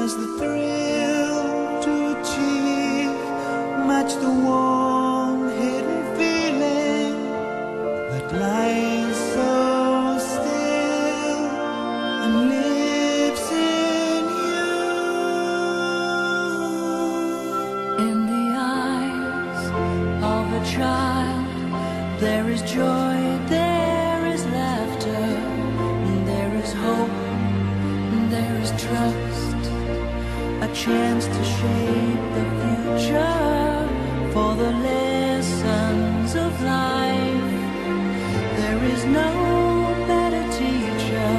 There's the thrill to achieve, match the warm hidden feeling that lies so still and lives in you. In the eyes of a child, there is joy, there is laughter, there is hope, there is trust, a chance to shape the future for the lessons of life. There is no better teacher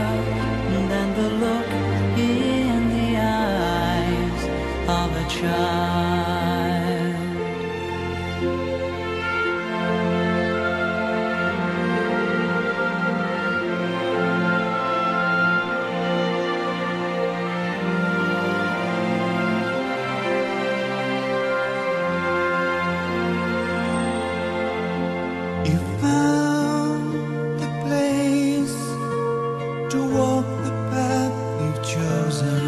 than the look in the eyes of a child. You found the place to walk the path you've chosen.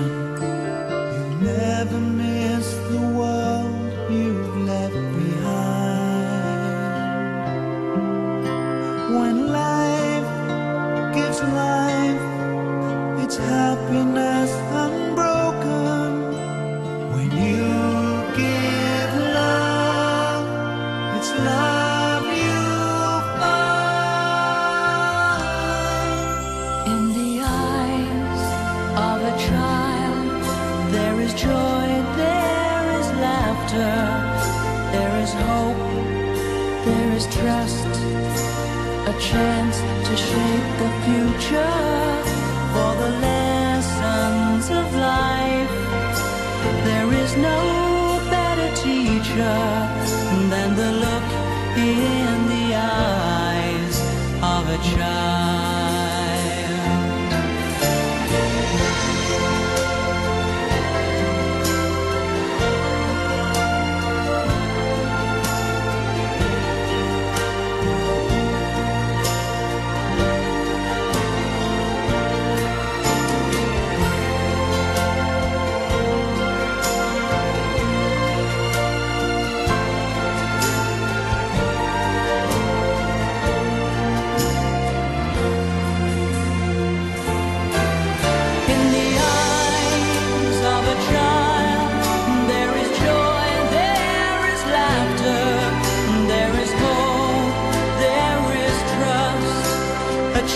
You'll never miss the world you've left behind. When life gives life, it's happiness unbroken. When you give love, it's love you'll find. In the eyes of a child, there is joy, there is laughter, there is hope, there is trust, a chance to shape the future for the lessons of life. There is no better teacher than the look in the eyes of a child.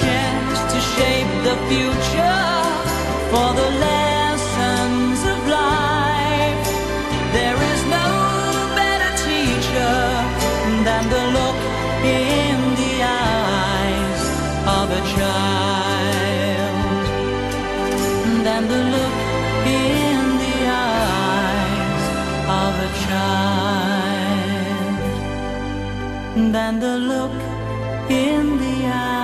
Chance to shape the future for the lessons of life. There is no better teacher than the look in the eyes of a child, than the look in the eyes of a child, than the look in the eyes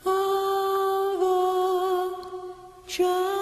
of a child.